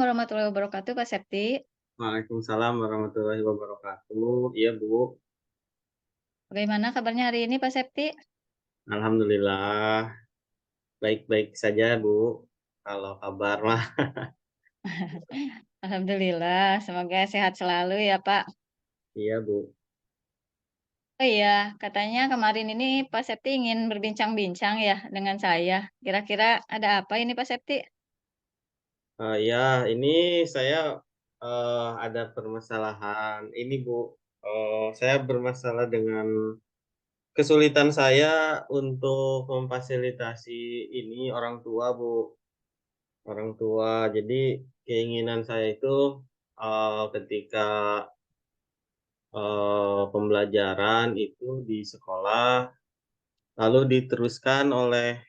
warahmatullahi wabarakatuh, Kak Septi. Waalaikumsalam warahmatullahi wabarakatuh. Iya, Bu. Bagaimana kabarnya hari ini, Pak Septi? Alhamdulillah, baik-baik saja, Bu. Kalau kabar mah Alhamdulillah, semoga sehat selalu ya, Pak. iya, Bu. Oh iya, katanya kemarin ini Pak Septi ingin berbincang-bincang ya dengan saya. Kira-kira ada apa ini, Pak Septi? Ya, ini saya, ada permasalahan ini, Bu. Saya bermasalah dengan kesulitan saya untuk memfasilitasi ini orang tua, Bu. Orang tua. Jadi keinginan saya itu, ketika pembelajaran itu di sekolah, lalu diteruskan oleh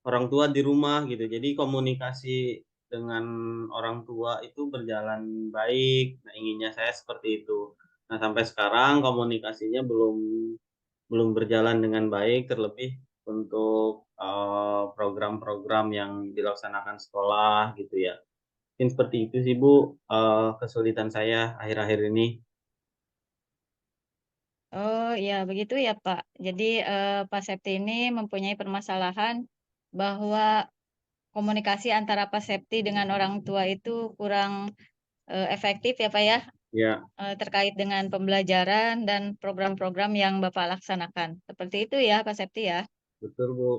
orang tua di rumah gitu. Jadi komunikasi dengan orang tua itu berjalan baik. Nah, inginnya saya seperti itu. Nah, sampai sekarang komunikasinya belum berjalan dengan baik, terlebih untuk, program-program yang dilaksanakan sekolah gitu ya. Mungkin seperti itu sih, Bu, kesulitan saya akhir-akhir ini. Oh iya, begitu ya, Pak. Jadi Pak Septi ini mempunyai permasalahan bahwa komunikasi antara Pak Septi dengan orang tua itu kurang efektif ya, Pak ya, Ya, terkait dengan pembelajaran dan program-program yang Bapak laksanakan. Seperti itu ya, Pak Septi ya? betul, Bu.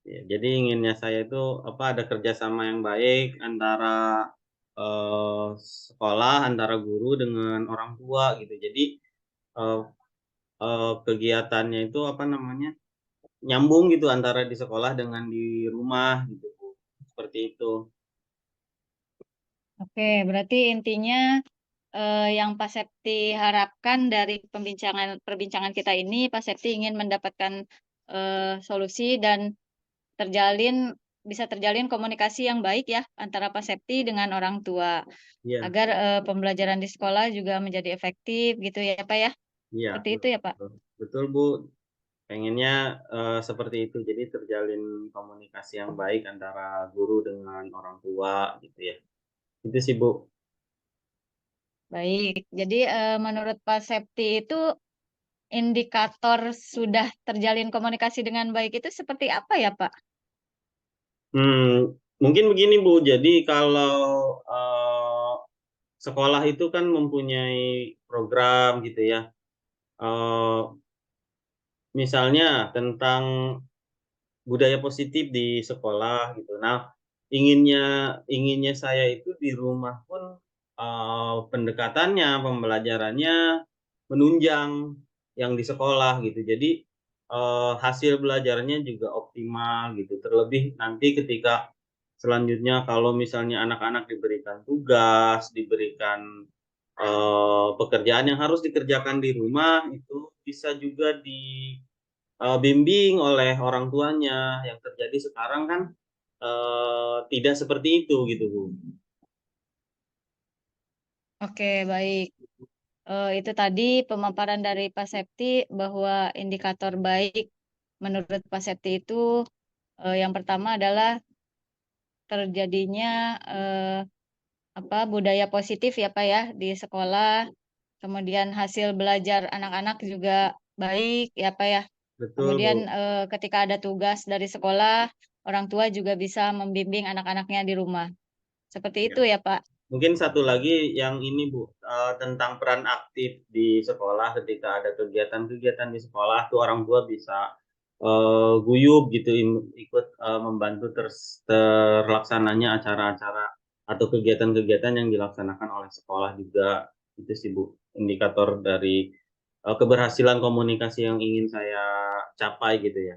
Ya, jadi inginnya saya itu, apa, ada kerjasama yang baik antara, sekolah, antara guru dengan orang tua gitu. Jadi, eee kegiatannya itu, apa namanya, nyambung gitu antara di sekolah dengan di rumah gitu, Bu, seperti itu. Oke, berarti intinya, yang Pak Septi harapkan dari perbincangan kita ini, Pak Septi ingin mendapatkan, solusi dan bisa terjalin komunikasi yang baik ya, antara Pak Septi dengan orang tua, Iya, agar, pembelajaran di sekolah juga menjadi efektif gitu ya, Pak, ya? iya, Seperti itu betul, ya, Pak? betul. Betul, Bu, pengennya, seperti itu. Jadi terjalin komunikasi yang baik antara guru dengan orang tua gitu ya. Itu sih, Bu. Baik, jadi, menurut Pak Septi itu indikator sudah terjalin komunikasi dengan baik itu seperti apa ya, Pak? Mungkin begini, Bu, jadi kalau, sekolah itu kan mempunyai program gitu ya, eee, misalnya tentang budaya positif di sekolah gitu. Nah, inginnya saya itu di rumah pun, pendekatannya, pembelajarannya menunjang yang di sekolah gitu. Jadi, hasil belajarnya juga optimal gitu. Terlebih nanti ketika selanjutnya kalau misalnya anak-anak diberikan tugas, diberikan, pekerjaan yang harus dikerjakan di rumah, itu bisa juga bimbing oleh orang tuanya. Yang terjadi sekarang kan, tidak seperti itu gitu, Bu. Oke, baik. Itu tadi pemaparan dari Pak Septi bahwa indikator baik menurut Pak Septi itu, yang pertama adalah terjadinya, budaya positif ya, Pak, ya, di sekolah, kemudian hasil belajar anak-anak juga baik ya, Pak, ya. Betul, Kemudian, Bu. ketika ada tugas dari sekolah, orang tua juga bisa membimbing anak-anaknya di rumah. Seperti Ya. itu ya, Pak? Mungkin satu lagi yang ini, Bu, tentang peran aktif di sekolah ketika ada kegiatan-kegiatan di sekolah tuh orang tua bisa, guyup gitu ikut, membantu terlaksananya acara-acara atau kegiatan-kegiatan yang dilaksanakan oleh sekolah juga. Itu sih, Bu, indikator dari, keberhasilan komunikasi yang ingin saya capai gitu ya.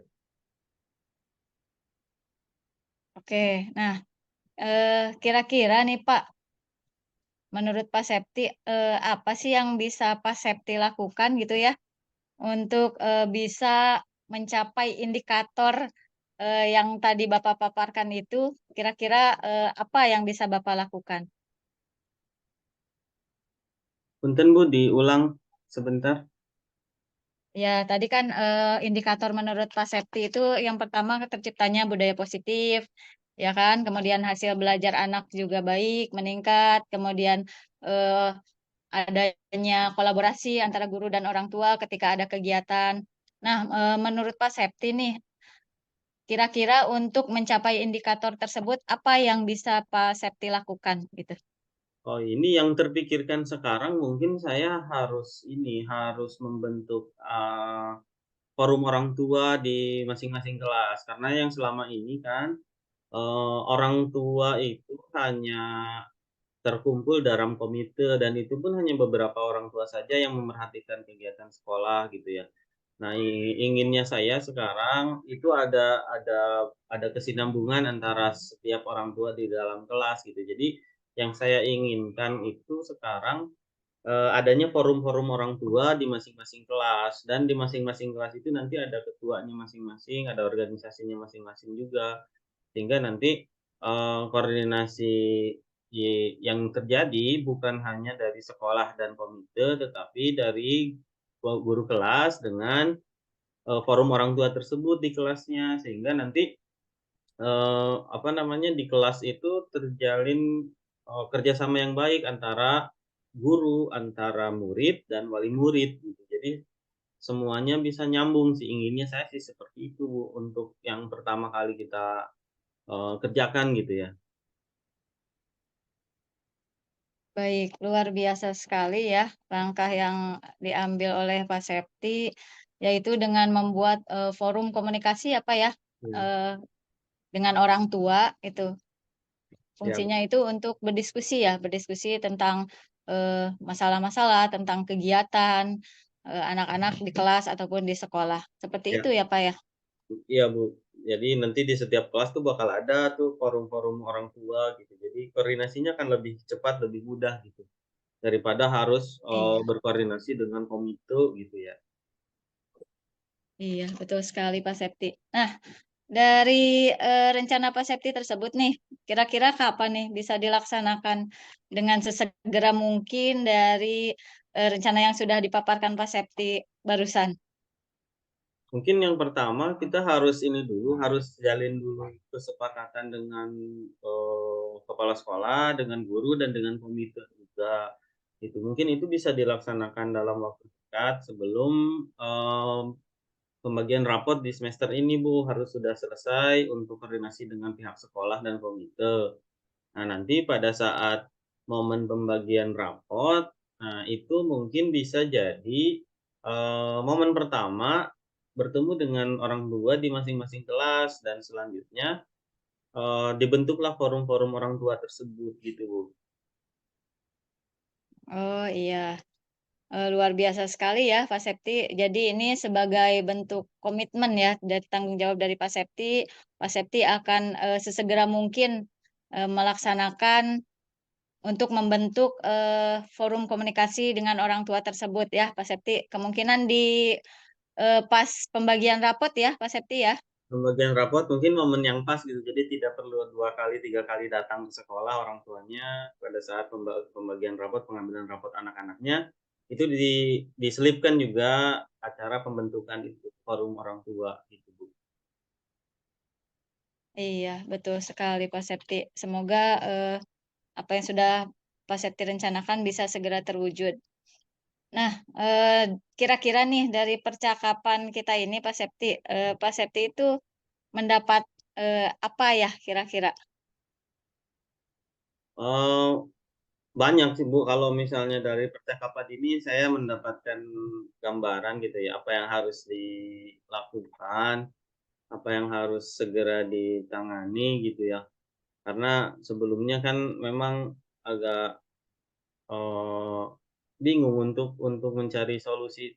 Oke. Nah, kira-kira nih, Pak, menurut Pak Septi, apa sih yang bisa Pak Septi lakukan gitu ya, untuk, bisa mencapai indikator, yang tadi Bapak paparkan itu, kira-kira, apa yang bisa Bapak lakukan? Punten, Bu, diulang sebentar. Ya, tadi kan, indikator menurut Pak Septi itu yang pertama terciptanya budaya positif, ya kan? Kemudian hasil belajar anak juga baik, meningkat, kemudian, eee, adanya kolaborasi antara guru dan orang tua ketika ada kegiatan. Nah, menurut Pak Septi nih, kira-kira untuk mencapai indikator tersebut, apa yang bisa Pak Septi lakukan gitu? Oh, ini yang terpikirkan sekarang mungkin saya harus ini, harus membentuk, forum orang tua di masing-masing kelas. Karena yang selama ini kan, orang tua itu hanya terkumpul dalam komite dan itu pun hanya beberapa orang tua saja yang memerhatikan kegiatan sekolah gitu ya. Nah, inginnya saya sekarang itu ada kesinambungan antara setiap orang tua di dalam kelas gitu. Jadi yang saya inginkan itu sekarang, adanya forum-forum orang tua di masing-masing kelas dan di masing-masing kelas itu nanti ada ketuanya masing-masing, ada organisasinya masing-masing juga. Sehingga nanti, koordinasi yang terjadi bukan hanya dari sekolah dan komite, tetapi dari guru kelas dengan, forum orang tua tersebut di kelasnya. Sehingga nanti, apa namanya, di kelas itu terjalin, kerjasama yang baik antara guru, antara murid dan wali murid gitu. Jadi semuanya bisa nyambung sih, inginnya saya sih seperti itu, Bu, untuk yang pertama kali kita, kerjakan gitu ya. Baik, luar biasa sekali ya langkah yang diambil oleh Pak Septi, yaitu dengan membuat, forum komunikasi ya, Pak, ya, Iya. eee, dengan orang tua itu. Iya, Fungsinya itu untuk berdiskusi ya, berdiskusi tentang, masalah-masalah, tentang kegiatan, anak-anak di kelas ataupun di sekolah. Seperti iya, itu ya, Pak, ya? iya, Bu. Jadi nanti di setiap kelas tuh bakal ada tuh forum-forum orang tua gitu. Jadi koordinasinya akan lebih cepat, lebih mudah gitu, daripada harus, Iya berkoordinasi dengan komite gitu ya. iya, betul sekali, Pak Septi. Nah, dari, rencana Pak Septi tersebut nih, kira-kira kapan nih bisa dilaksanakan dengan sesegera mungkin dari, rencana yang sudah dipaparkan Pak Septi barusan? Mungkin yang pertama kita harus ini dulu, harus jalin dulu kesepakatan dengan, kepala sekolah, dengan guru, dan dengan komite juga, gitu. Mungkin itu bisa dilaksanakan dalam waktu dekat sebelum, pembagian rapot di semester ini, Bu, harus sudah selesai untuk koordinasi dengan pihak sekolah dan komite. Nah, nanti pada saat momen pembagian rapot, nah itu mungkin bisa jadi, momen pertama bertemu dengan orang tua di masing-masing kelas dan selanjutnya, dibentuklah forum-forum orang tua tersebut gitu, Bu. Oh, iya. Luar biasa sekali ya Pak Septi. Jadi ini sebagai bentuk komitmen ya dari tanggung jawab dari Pak Septi akan, sesegera mungkin, melaksanakan untuk membentuk, forum komunikasi dengan orang tua tersebut ya Pak Septi. Kemungkinan di, pas pembagian rapot ya Pak Septi ya? Pembagian rapot mungkin momen yang pas gitu, jadi tidak perlu 2 kali, 3 kali datang ke sekolah orang tuanya pada saat pembagian rapot, pengambilan rapot anak-anaknya, itu diselipkan juga acara pembentukan itu, forum orang tua gitu, Bu. Iya, betul sekali Pak Septi. Semoga, apa yang sudah Pak Septi rencanakan bisa segera terwujud. Nah, kira-kira nih dari percakapan kita ini Pak Septi itu mendapat, apa ya kira-kira? Eee, Banyak sih, Bu, kalau misalnya dari percakapan ini saya mendapatkan gambaran gitu ya, apa yang harus dilakukan, apa yang harus segera ditangani gitu ya. Karena sebelumnya kan memang agak, eee, bingung untuk mencari solusi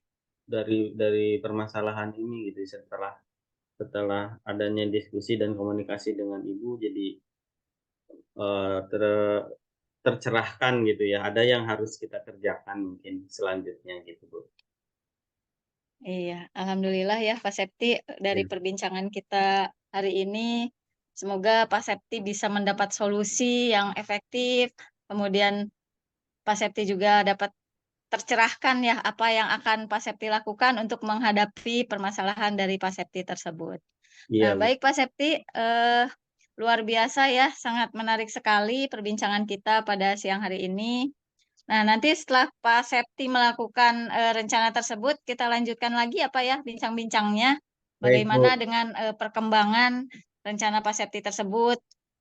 dari permasalahan ini gitu setelah setelah adanya diskusi dan komunikasi dengan ibu jadi, eee, ter tercerahkan gitu ya, ada yang harus kita kerjakan mungkin selanjutnya gitu, Bu. Iya, alhamdulillah ya Pak Septi, dari Iya, perbincangan kita hari ini, semoga Pak Septi bisa mendapat solusi yang efektif, kemudian Pak Septi juga dapat tercerahkan ya apa yang akan Pak Septi lakukan untuk menghadapi permasalahan dari Pak Septi tersebut. Nah iya, Bu. baik Pak Septi, luar biasa ya, sangat menarik sekali perbincangan kita pada siang hari ini. Nah, nanti setelah Pak Septi melakukan, rencana tersebut, kita lanjutkan lagi ya, Pak, ya, bincang-bincangnya. Baik, Bagaimana Bu. dengan, perkembangan rencana Pak Septi tersebut,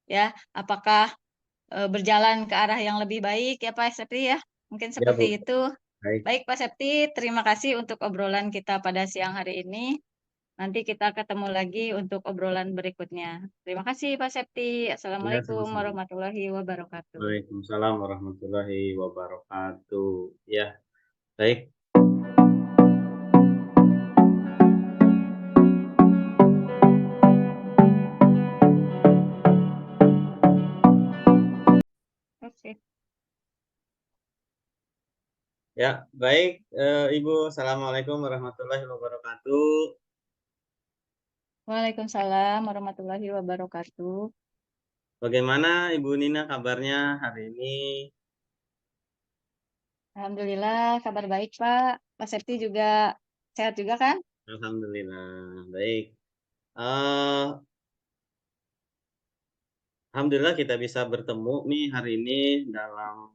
ya. Apakah, berjalan ke arah yang lebih baik ya, Pak Septi, ya? Mungkin Ya, Bu. seperti itu. Baik. Baik, Pak Septi, terima kasih untuk obrolan kita pada siang hari ini. Nanti kita ketemu lagi untuk obrolan berikutnya. Terima kasih, Pak Septi. Ya, Assalamualaikum sama-sama. warahmatullahi wabarakatuh. Waalaikumsalam warahmatullahi wabarakatuh. Ya, baik. Oke. Ya, baik, Ibu. Assalamualaikum warahmatullahi wabarakatuh. Waalaikumsalam warahmatullahi wabarakatuh. Bagaimana Ibu Nina kabarnya hari ini? Alhamdulillah kabar baik, Pak. Pak Septi juga sehat juga kan? Alhamdulillah, baik. Eee, Alhamdulillah kita bisa bertemu nih hari ini dalam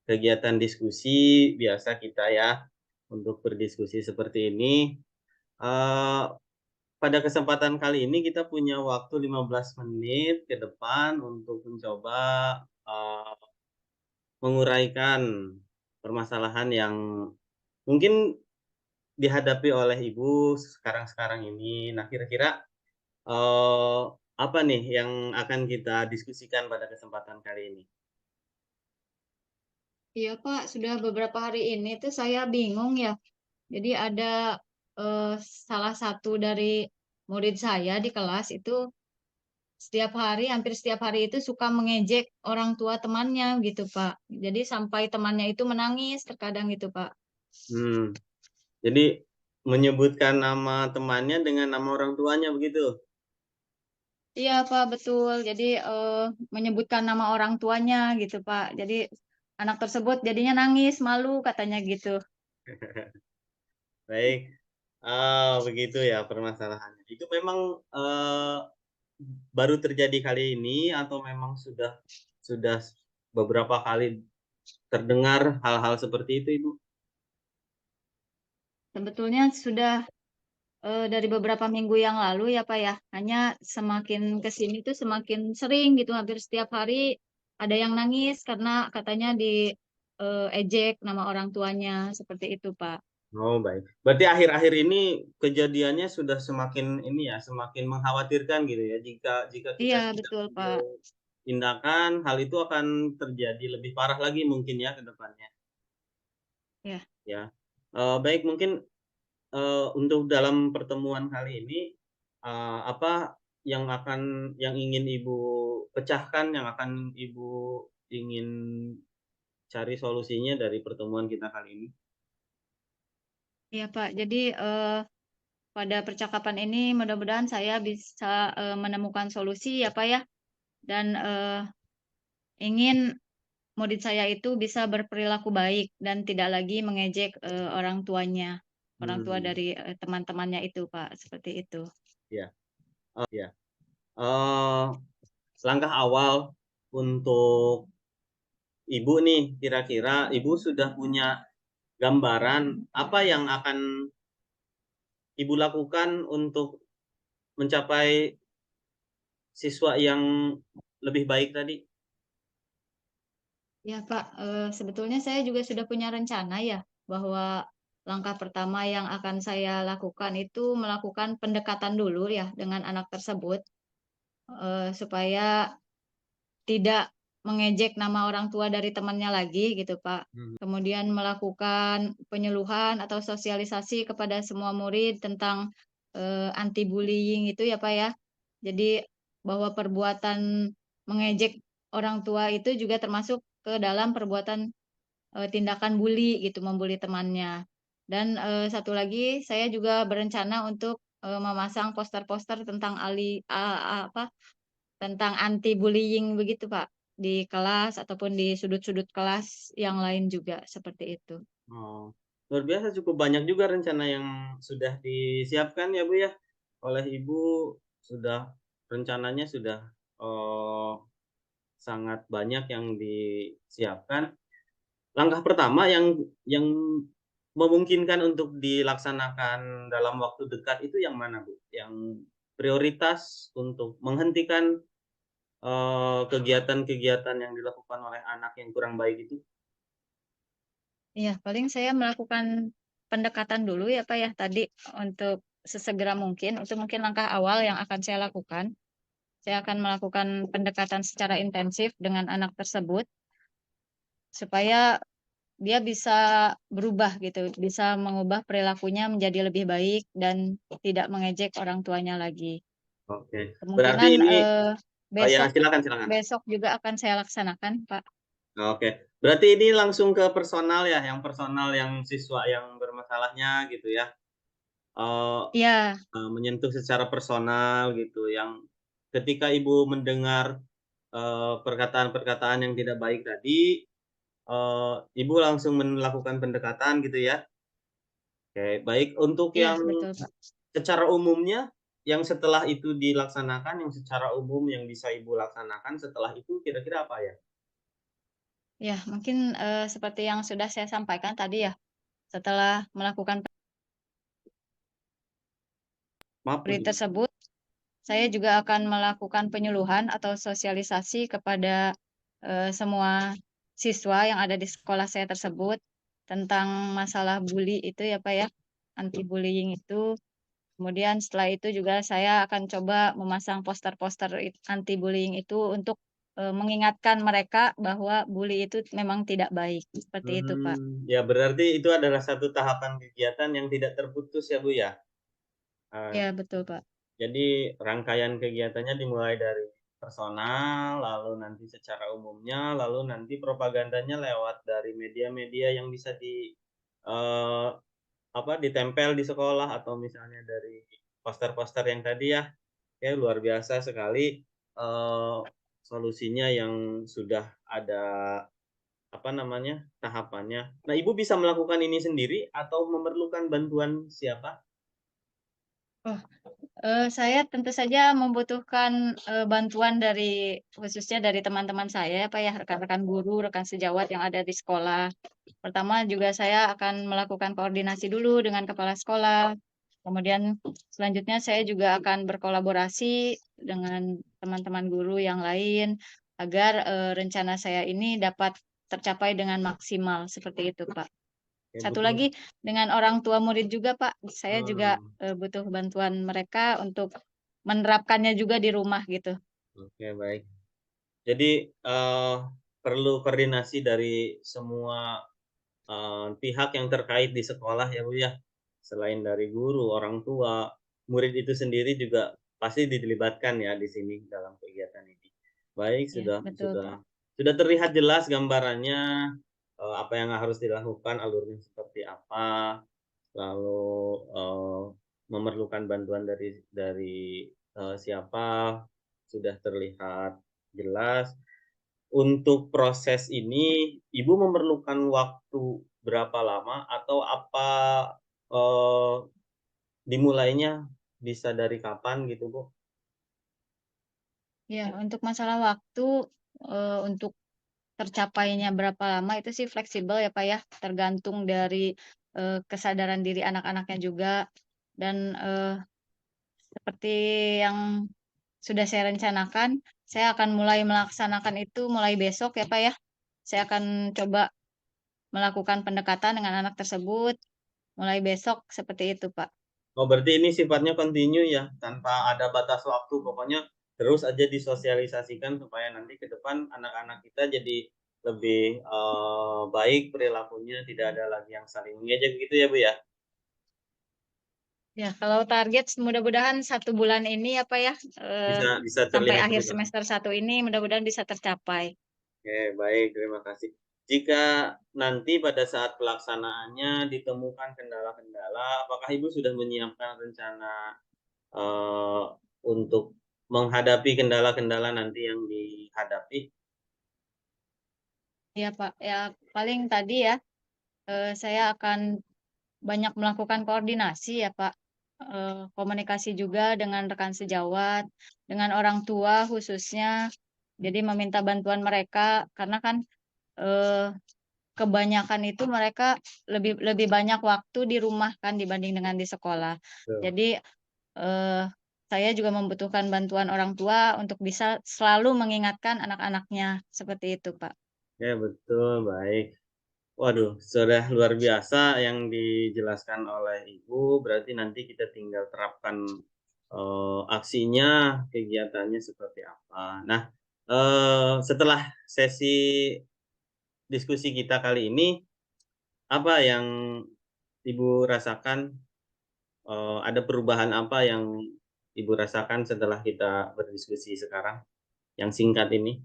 kegiatan diskusi biasa kita ya, untuk berdiskusi seperti ini. Eee, Pada kesempatan kali ini kita punya waktu 15 menit ke depan untuk mencoba, eee, menguraikan permasalahan yang mungkin dihadapi oleh Ibu sekarang-sekarang ini. Nah, kira-kira, eee, apa nih yang akan kita diskusikan pada kesempatan kali ini? Iya, Pak, sudah beberapa hari ini tuh saya bingung ya. Jadi ada salah satu dari murid saya di kelas itu hampir setiap hari itu suka mengejek orang tua temannya gitu, Pak. Jadi sampai temannya itu menangis terkadang gitu, Pak. Hmm, jadi menyebutkan nama temannya dengan nama orang tuanya begitu? Iya, Pak, betul. Jadi, menyebutkan nama orang tuanya gitu, Pak. Jadi anak tersebut jadinya nangis, malu katanya gitu. Baik, begitu ya permasalahannya. Itu memang, baru terjadi kali ini atau memang sudah beberapa kali terdengar hal-hal seperti itu, Ibu? Sebetulnya sudah, dari beberapa minggu yang lalu ya, Pak, ya. Hanya semakin ke sini tuh semakin sering gitu, hampir setiap hari ada yang nangis karena katanya ejek nama orang tuanya, seperti itu, Pak. Oh, baik. Berarti akhir-akhir ini kejadiannya sudah semakin ini ya, semakin mengkhawatirkan gitu ya, jika jika kita Iya, tidak betul, ambil Pak. tindakan, hal itu akan terjadi lebih parah lagi mungkin ya ke depannya, Ya. ya. Baik mungkin, untuk dalam pertemuan kali ini, apa yang ingin Ibu pecahkan, yang akan Ibu ingin cari solusinya dari pertemuan kita kali ini? Iya, Pak. Jadi, pada percakapan ini mudah-mudahan saya bisa, menemukan solusi ya, Pak, ya. Dan, ingin murid saya itu bisa berperilaku baik dan tidak lagi mengejek, orang tuanya, orang tua Hmm, dari, teman-temannya itu, Pak, seperti itu. ya. Ya. Eee, Langkah awal untuk Ibu nih, kira-kira Ibu sudah punya gambaran apa yang akan Ibu lakukan untuk mencapai siswa yang lebih baik tadi? Ya, Pak, sebetulnya saya juga sudah punya rencana ya, bahwa langkah pertama yang akan saya lakukan itu melakukan pendekatan dulu ya dengan anak tersebut, supaya tidak mengejek nama orang tua dari temannya lagi gitu, Pak. Mhm. Kemudian melakukan penyuluhan atau sosialisasi kepada semua murid tentang, anti bullying itu ya, Pak, ya. Jadi bahwa perbuatan mengejek orang tua itu juga termasuk ke dalam perbuatan, tindakan bully gitu, membuli temannya. Dan, satu lagi saya juga berencana untuk, memasang poster-poster tentang apa, tentang anti bullying begitu, Pak, di kelas ataupun di sudut-sudut kelas yang lain juga, seperti itu. Oh, luar biasa cukup banyak juga rencana yang sudah disiapkan ya, Bu, ya, oleh Ibu, sudah rencananya sudah eee, sangat banyak yang disiapkan. Langkah pertama yang memungkinkan untuk dilaksanakan dalam waktu dekat itu yang mana, Bu? Yang prioritas untuk menghentikan, kegiatan-kegiatan yang dilakukan oleh anak yang kurang baik itu? Iya, paling saya melakukan pendekatan dulu ya, Pak, ya, tadi untuk sesegera mungkin, itu mungkin langkah awal yang akan saya lakukan. Saya akan melakukan pendekatan secara intensif dengan anak tersebut, supaya dia bisa berubah gitu, bisa mengubah perilakunya menjadi lebih baik dan tidak mengejek orang tuanya lagi. Oke, berarti Kemungkinan, ini oh ya, besok silakan silakan. besok juga akan saya laksanakan, Pak. Oke, berarti ini langsung ke personal ya, yang personal yang siswa yang bermasalahnya gitu ya, eee Iya menyentuh secara personal gitu, yang ketika Ibu mendengar, perkataan-perkataan yang tidak baik tadi, Ibu langsung melakukan pendekatan gitu ya? Oke, baik. Untuk iya, yang betul, Pak. secara umumnya, yang setelah itu dilaksanakan, yang secara umum yang bisa Ibu laksanakan setelah itu kira-kira apa ya? Ya, mungkin, seperti yang sudah saya sampaikan tadi ya, setelah melakukan Maaf, murid tersebut, saya juga akan melakukan penyuluhan atau sosialisasi kepada, semua siswa yang ada di sekolah saya tersebut, tentang masalah bully itu ya, Pak, ya, anti-bullying itu. Kemudian setelah itu juga saya akan coba memasang poster-poster anti-bullying itu untuk, mengingatkan mereka bahwa bully itu memang tidak baik, seperti itu, Pak. ya berarti itu adalah satu tahapan kegiatan yang tidak terputus ya, Bu, ya? Iya Eee betul, Pak. Jadi rangkaian kegiatannya dimulai dari personal, lalu nanti secara umumnya, lalu nanti propagandanya lewat dari media-media yang bisa eee, ditempel di sekolah atau misalnya dari poster-poster yang tadi ya. Oke, luar biasa sekali, solusinya yang sudah ada, tahapannya. Nah, Ibu bisa melakukan ini sendiri atau memerlukan bantuan siapa? Oh, saya tentu saja membutuhkan, bantuan dari khususnya dari teman-teman saya ya, Pak, ya, rekan-rekan guru, rekan sejawat yang ada di sekolah. Pertama juga saya akan melakukan koordinasi dulu dengan kepala sekolah, kemudian selanjutnya saya juga akan berkolaborasi dengan teman-teman guru yang lain agar, rencana saya ini dapat tercapai dengan maksimal, seperti itu, Pak. Ya Satu butuh lagi dengan orang tua murid juga, Pak. Saya juga, mmm. butuh bantuan mereka untuk menerapkannya juga di rumah gitu. Oke, baik. Jadi, perlu koordinasi dari semua, pihak yang terkait di sekolah ya, Bu, ya? Selain dari guru, orang tua, murid itu sendiri juga pasti dilibatkan ya di sini dalam kegiatan ini. Baik, Iya, betul, Pak. sudah terlihat jelas gambarannya, apa yang harus dilakukan, alurnya seperti apa, lalu, memerlukan bantuan dari siapa, sudah terlihat jelas. Untuk proses ini, Ibu memerlukan waktu berapa lama atau apa, eee, dimulainya bisa dari kapan gitu, Bu? Iya, untuk masalah waktu, untuk tercapainya berapa lama itu sih fleksibel ya, Pak, ya, tergantung dari, kesadaran diri anak-anaknya juga dan, seperti yang sudah saya rencanakan, saya akan mulai melaksanakan itu mulai besok ya, Pak, ya. Saya akan coba melakukan pendekatan dengan anak tersebut mulai besok, seperti itu, Pak. Oh, berarti ini sifatnya kontinu ya, tanpa ada batas waktu, pokoknya terus aja disosialisasikan supaya nanti ke depan anak-anak kita jadi lebih, baik perilakunya, tidak ada lagi yang saling mengejek gitu ya, Bu, ya? Ya, kalau target mudah-mudahan 1 bulan ini ya, Pak, ya, Bisa bisa sampai terlihat akhir berubah. semester 1 ini mudah-mudahan bisa tercapai. Oke, baik, terima kasih. Jika nanti pada saat pelaksanaannya ditemukan kendala-kendala, apakah Ibu sudah menyiapkan rencana, eee, untuk menghadapi kendala-kendala nanti yang dihadapi? Iya, Pak, ya paling tadi ya, saya akan banyak melakukan koordinasi ya, Pak, komunikasi juga dengan rekan sejawat, dengan orang tua khususnya. Jadi meminta bantuan mereka karena kan, eee, kebanyakan itu mereka lebih lebih banyak waktu di rumah kan dibanding dengan di sekolah. Betul. Jadi, eee, saya juga membutuhkan bantuan orang tua untuk bisa selalu mengingatkan anak-anaknya, seperti itu, Pak. Ya betul, baik. Waduh, sudah luar biasa yang dijelaskan oleh Ibu, berarti nanti kita tinggal terapkan, aksinya, kegiatannya seperti apa. Nah, setelah sesi diskusi kita kali ini, apa yang Ibu rasakan, ada perubahan apa yang Ibu rasakan setelah kita berdiskusi sekarang, yang singkat ini?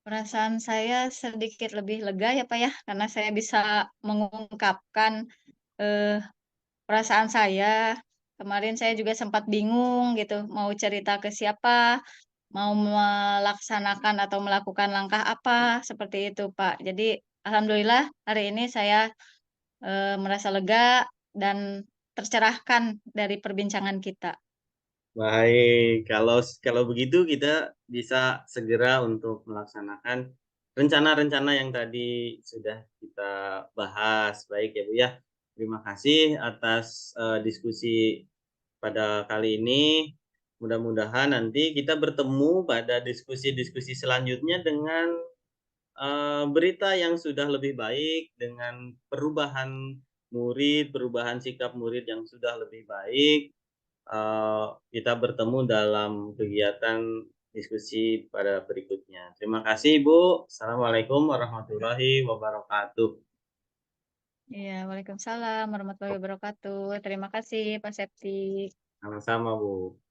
Perasaan saya sedikit lebih lega ya, Pak, ya, karena saya bisa mengungkapkan, eee, perasaan saya. Kemarin saya juga sempat bingung gitu, mau cerita ke siapa, mau melaksanakan atau melakukan langkah apa, seperti itu, Pak. Jadi alhamdulillah hari ini saya, merasa lega dan tercerahkan dari perbincangan kita. Baik, kalau begitu kita bisa segera untuk melaksanakan rencana-rencana yang tadi sudah kita bahas. Baik ya, Bu, ya. Terima kasih atas, diskusi pada kali ini. Mudah-mudahan nanti kita bertemu pada diskusi-diskusi selanjutnya dengan, berita yang sudah lebih baik, dengan perubahan murid, perubahan sikap murid yang sudah lebih baik. Kita bertemu dalam kegiatan diskusi pada berikutnya. Terima kasih Ibu. Assalamualaikum warahmatullahi wabarakatuh. Iya, waalaikumsalam warahmatullahi wabarakatuh. Terima kasih, Pak Septi. Sama-sama Bu.